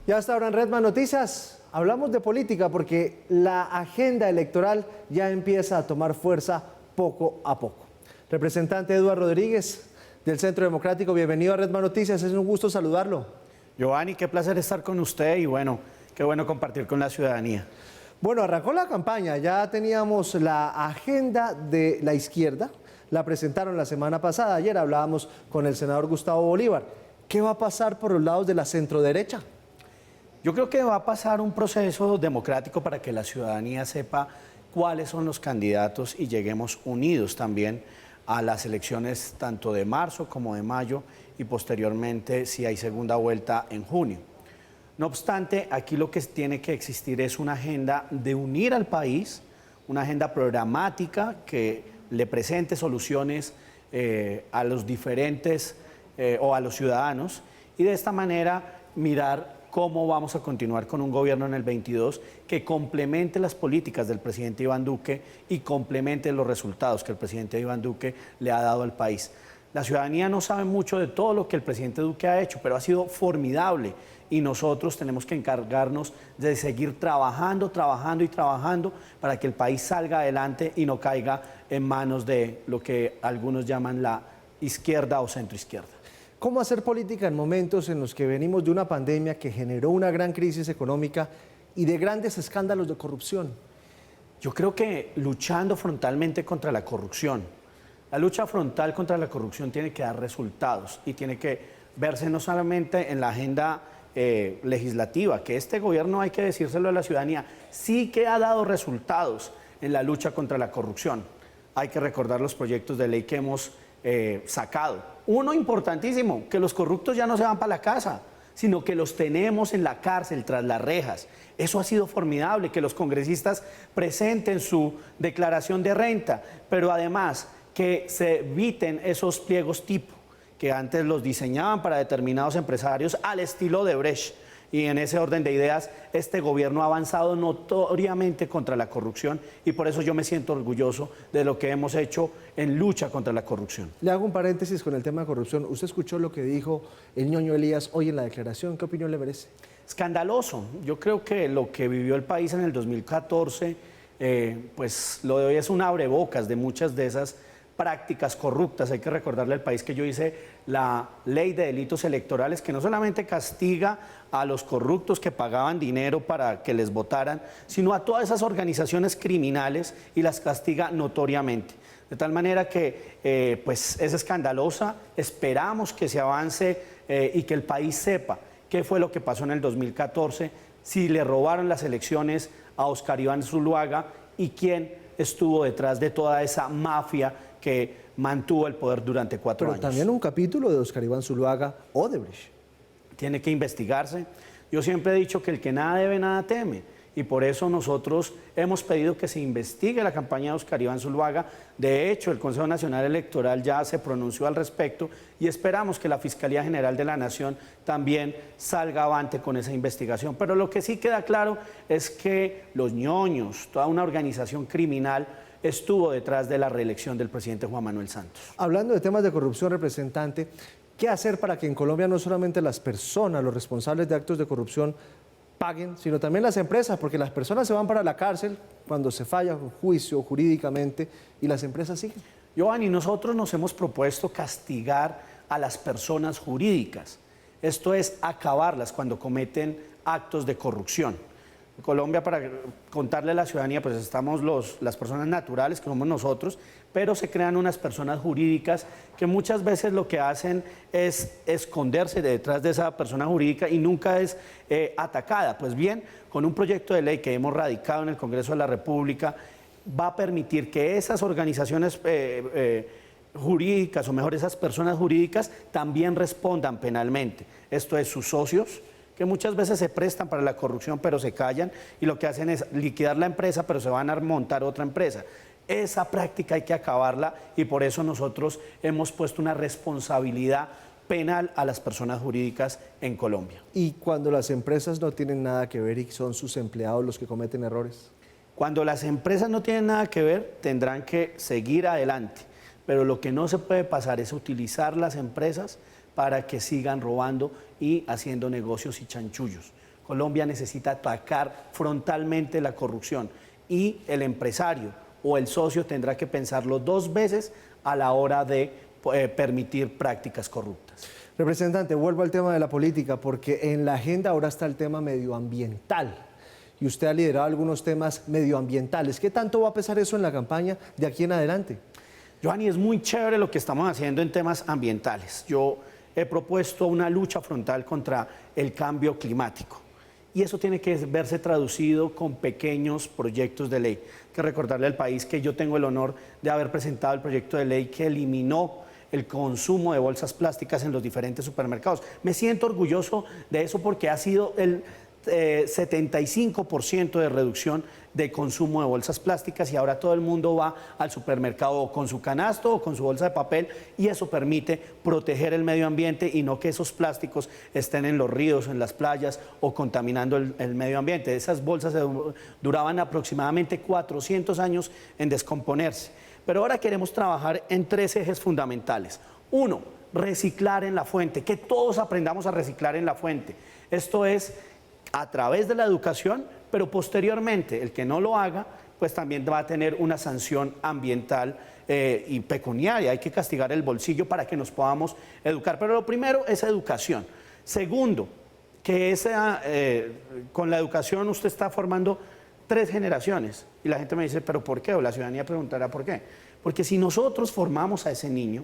Y hasta ahora en Redman Noticias hablamos de política porque la agenda electoral ya empieza a tomar fuerza poco a poco. Representante Eduardo Rodríguez del Centro Democrático, bienvenido a Redman Noticias, es un gusto saludarlo. Giovanni, qué placer estar con usted y bueno, qué bueno compartir con la ciudadanía. Bueno, arrancó la campaña, ya teníamos la agenda de la izquierda, la presentaron la semana pasada, ayer hablábamos con el senador Gustavo Bolívar. ¿Qué va a pasar por los lados de la centroderecha? Yo creo que va a pasar un proceso democrático para que la ciudadanía sepa cuáles son los candidatos y lleguemos unidos también a las elecciones tanto de marzo como de mayo y posteriormente si hay segunda vuelta en junio. No obstante, aquí lo que tiene que existir es una agenda de unir al país, una agenda programática que le presente soluciones a los diferentes o a los ciudadanos y de esta manera mirar cómo vamos a continuar con un gobierno en el 22 que complemente las políticas del presidente Iván Duque y complemente los resultados que el presidente Iván Duque le ha dado al país. La ciudadanía no sabe mucho de todo lo que el presidente Duque ha hecho, pero ha sido formidable y nosotros tenemos que encargarnos de seguir trabajando para que el país salga adelante y no caiga en manos de lo que algunos llaman la izquierda o centroizquierda. ¿Cómo hacer política en momentos en los que venimos de una pandemia que generó una gran crisis económica y de grandes escándalos de corrupción? Yo creo que luchando frontalmente contra la corrupción, la lucha frontal contra la corrupción tiene que dar resultados y tiene que verse no solamente en la agenda legislativa, que este gobierno, hay que decírselo a la ciudadanía, sí que ha dado resultados en la lucha contra la corrupción. Hay que recordar los proyectos de ley que hemos sacado. Uno importantísimo, que los corruptos ya no se van para la casa, sino que los tenemos en la cárcel, tras las rejas. Eso ha sido formidable, que los congresistas presenten su declaración de renta, pero además que se eviten esos pliegos tipo, que antes los diseñaban para determinados empresarios al estilo de Brecht. Y en ese orden de ideas, este gobierno ha avanzado notoriamente contra la corrupción y por eso yo me siento orgulloso de lo que hemos hecho en lucha contra la corrupción. Le hago un paréntesis con el tema de corrupción. Usted escuchó lo que dijo el ñoño Elías hoy en la declaración. ¿Qué opinión le merece? Escandaloso. Yo creo que lo que vivió el país en el 2014, pues lo de hoy es un abrebocas de muchas de esas prácticas corruptas. Hay que recordarle al país que yo hice la ley de delitos electorales que no solamente castiga a los corruptos que pagaban dinero para que les votaran, sino a todas esas organizaciones criminales y las castiga notoriamente. De tal manera que pues es escandalosa, esperamos que se avance y que el país sepa qué fue lo que pasó en el 2014, si le robaron las elecciones a Óscar Iván Zuluaga y quién estuvo detrás de toda esa mafia que mantuvo el poder durante 4 años. Pero también un capítulo de Óscar Iván Zuluaga, Odebrecht. Tiene que investigarse. Yo siempre he dicho que el que nada debe, nada teme. Y por eso nosotros hemos pedido que se investigue la campaña de Óscar Iván Zuluaga. De hecho, el Consejo Nacional Electoral ya se pronunció al respecto y esperamos que la Fiscalía General de la Nación también salga avante con esa investigación. Pero lo que sí queda claro es que los ñoños, toda una organización criminal, estuvo detrás de la reelección del presidente Juan Manuel Santos. Hablando de temas de corrupción, representante, ¿qué hacer para que en Colombia no solamente las personas, los responsables de actos de corrupción, paguen, sino también las empresas? Porque las personas se van para la cárcel cuando se falla un juicio jurídicamente y las empresas siguen. Giovanni, nosotros nos hemos propuesto castigar a las personas jurídicas. Esto es acabarlas cuando cometen actos de corrupción. En Colombia, para contarle a la ciudadanía, pues estamos las personas naturales, que somos nosotros, pero se crean unas personas jurídicas que muchas veces lo que hacen es esconderse detrás de esa persona jurídica y nunca es atacada. Pues bien, con un proyecto de ley que hemos radicado en el Congreso de la República, va a permitir que esas organizaciones jurídicas, o mejor, esas personas jurídicas, también respondan penalmente. Esto es, sus socios, que muchas veces se prestan para la corrupción, pero se callan y lo que hacen es liquidar la empresa, pero se van a montar otra empresa. Esa práctica hay que acabarla y por eso nosotros hemos puesto una responsabilidad penal a las personas jurídicas en Colombia. ¿Y cuando las empresas no tienen nada que ver y son sus empleados los que cometen errores? Cuando las empresas no tienen nada que ver, tendrán que seguir adelante, pero lo que no se puede pasar es utilizar las empresas para que sigan robando y haciendo negocios y chanchullos. Colombia necesita atacar frontalmente la corrupción y el empresario o el socio tendrá que pensarlo 2 veces a la hora de permitir prácticas corruptas. Representante, vuelvo al tema de la política, porque en la agenda ahora está el tema medioambiental. Y usted ha liderado algunos temas medioambientales. ¿Qué tanto va a pesar eso en la campaña de aquí en adelante? Johanny, es muy chévere lo que estamos haciendo en temas ambientales. Yo he propuesto una lucha frontal contra el cambio climático. Y eso tiene que verse traducido con pequeños proyectos de ley. Hay que recordarle al país que yo tengo el honor de haber presentado el proyecto de ley que eliminó el consumo de bolsas plásticas en los diferentes supermercados. Me siento orgulloso de eso porque ha sido el 75% de reducción de consumo de bolsas plásticas y ahora todo el mundo va al supermercado con su canasto o con su bolsa de papel y eso permite proteger el medio ambiente y no que esos plásticos estén en los ríos, en las playas o contaminando el medio ambiente. Esas bolsas duraban aproximadamente 400 años en descomponerse. Pero ahora queremos trabajar en 3 ejes fundamentales. 1, reciclar en la fuente, que todos aprendamos a reciclar en la fuente. Esto es a través de la educación, pero posteriormente el que no lo haga, pues también va a tener una sanción ambiental y pecuniaria. Hay que castigar el bolsillo para que nos podamos educar. Pero lo primero es educación. Segundo, que con la educación usted está formando 3 generaciones. Y la gente me dice, ¿pero por qué? O la ciudadanía preguntará por qué. Porque si nosotros formamos a ese niño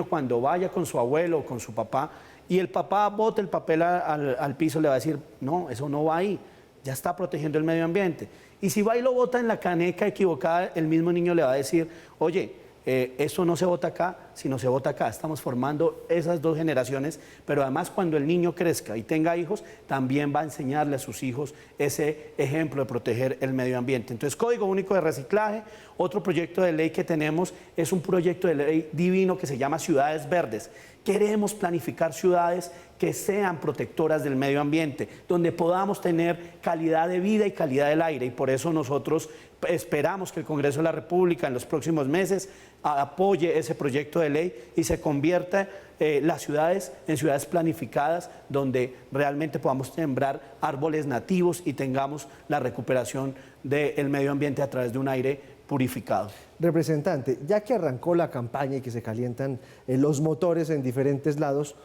cuando vaya con su abuelo o con su papá, y el papá bote el papel al piso, le va a decir, no, eso no va ahí, ya está protegiendo el medio ambiente. Y si va y lo bota en la caneca equivocada, el mismo niño le va a decir, oye, eso no se bota acá, sino se bota acá. Estamos formando esas 2 generaciones, pero además cuando el niño crezca y tenga hijos, también va a enseñarle a sus hijos ese ejemplo de proteger el medio ambiente. Entonces, Código Único de Reciclaje, otro proyecto de ley que tenemos es un proyecto de ley divino que se llama Ciudades Verdes. Queremos planificar ciudades que sean protectoras del medio ambiente, donde podamos tener calidad de vida y calidad del aire. Y por eso nosotros esperamos que el Congreso de la República en los próximos meses apoye ese proyecto de ley y se convierta las ciudades en ciudades planificadas, donde realmente podamos sembrar árboles nativos y tengamos la recuperación del medio ambiente a través de un aire purificado. Representante, ya que arrancó la campaña y que se calientan los motores en diferentes lados,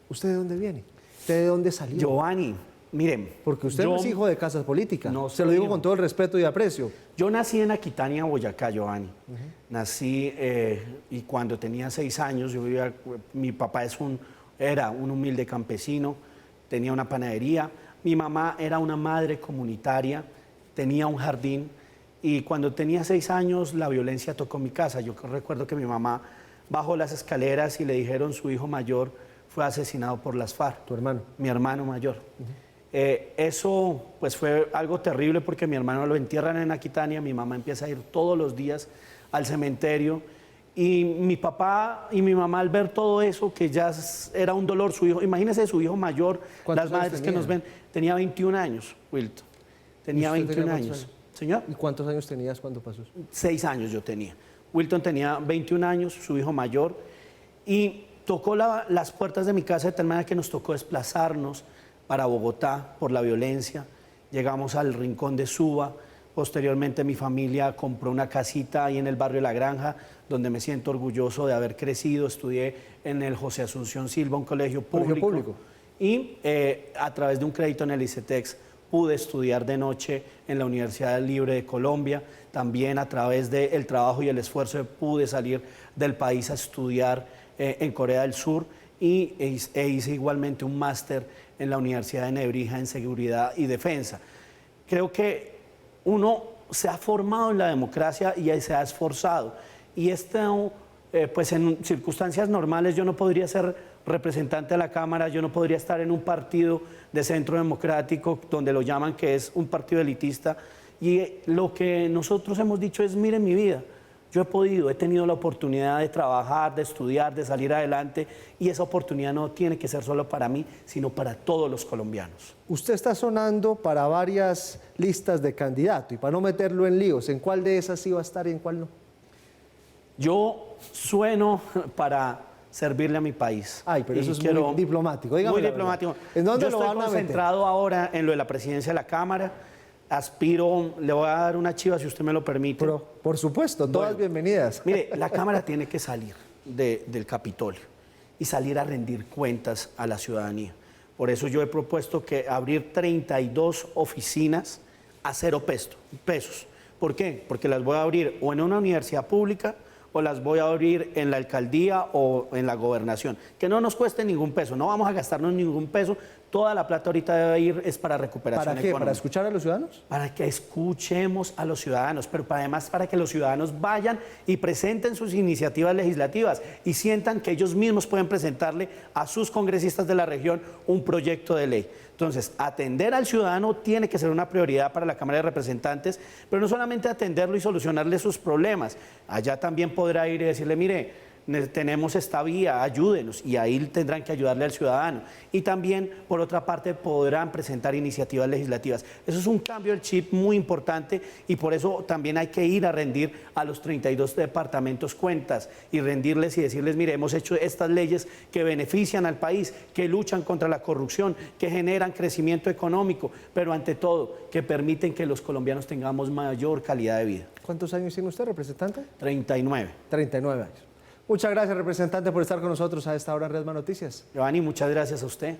¿usted de dónde viene? ¿Usted de dónde salió? Giovanni, miren. Porque usted no es hijo de casas políticas. No, se lo digo con todo el respeto y aprecio. Yo nací en Aquitania, Boyacá, Giovanni. Nací y cuando tenía 6 años, mi papá era un humilde campesino, tenía una panadería. Mi mamá era una madre comunitaria, tenía un jardín. Y cuando tenía 6 años, la violencia tocó mi casa. Yo recuerdo que mi mamá bajó las escaleras y le dijeron su hijo mayor fue asesinado por las FARC. ¿Tu hermano? Mi hermano mayor. Eso pues fue algo terrible porque mi hermano lo entierran en Aquitania, mi mamá empieza a ir todos los días al cementerio y mi papá y mi mamá al ver todo eso, que ya era un dolor, su hijo, imagínense su hijo mayor, las madres que nos ven, tenía 21 años, Wilton, tenía 21 años. ¿Señor? ¿Y cuántos años tenías cuando pasó eso? 6 años yo tenía. Wilton tenía 21 años, su hijo mayor, y tocó las puertas de mi casa de tal manera que nos tocó desplazarnos para Bogotá por la violencia. Llegamos al Rincón de Suba, posteriormente mi familia compró una casita ahí en el barrio La Granja, donde me siento orgulloso de haber crecido. Estudié en el José Asunción Silva, un colegio público. Y a través de un crédito en el ICETEX, pude estudiar de noche en la Universidad Libre de Colombia. También a través del trabajo y el esfuerzo pude salir del país a estudiar en Corea del Sur e hice igualmente un máster en la Universidad de Nebrija en Seguridad y Defensa. Creo que uno se ha formado en la democracia y se ha esforzado. Y pues en circunstancias normales yo no podría ser representante de la Cámara, yo no podría estar en un partido de centro democrático, donde lo llaman que es un partido elitista, y lo que nosotros hemos dicho es, miren mi vida, yo he tenido la oportunidad de trabajar, de estudiar, de salir adelante, y esa oportunidad no tiene que ser solo para mí, sino para todos los colombianos. Usted está sonando para varias listas de candidato, y para no meterlo en líos, ¿en cuál de esas sí va a estar y en cuál no? Yo sueno para servirle a mi país. Ay, pero Y eso es quiero- muy diplomático. Dígame Muy la diplomático. verdad. ¿En dónde Yo lo estoy van a meter? concentrado ahora en lo de la presidencia de la Cámara. Aspiro, le voy a dar una chiva si usted me lo permite. Pero, por supuesto, todas Bueno. bienvenidas. Mire, la Cámara tiene que salir del Capitolio y salir a rendir cuentas a la ciudadanía. Por eso yo he propuesto que abrir 32 oficinas a 0 pesos. ¿Por qué? Porque las voy a abrir o en una universidad pública o las voy a abrir en la alcaldía o en la gobernación. Que no nos cueste ningún peso, no vamos a gastarnos ningún peso. Toda la plata ahorita debe ir es para recuperación ¿Para qué? económica. ¿Para escuchar a los ciudadanos? Para que escuchemos a los ciudadanos, pero además para que los ciudadanos vayan y presenten sus iniciativas legislativas y sientan que ellos mismos pueden presentarle a sus congresistas de la región un proyecto de ley. Entonces, atender al ciudadano tiene que ser una prioridad para la Cámara de Representantes, pero no solamente atenderlo y solucionarle sus problemas. Allá también podrá ir y decirle, mire, tenemos esta vía, ayúdenos, y ahí tendrán que ayudarle al ciudadano. Y también, por otra parte, podrán presentar iniciativas legislativas. Eso es un cambio del chip muy importante y por eso también hay que ir a rendir a los 32 departamentos cuentas y rendirles y decirles, mire, hemos hecho estas leyes que benefician al país, que luchan contra la corrupción, que generan crecimiento económico, pero ante todo, que permiten que los colombianos tengamos mayor calidad de vida. ¿Cuántos años tiene usted, representante? 39. 39 años. Muchas gracias, representante, por estar con nosotros a esta hora en Redma Noticias. Giovanni, muchas gracias a usted.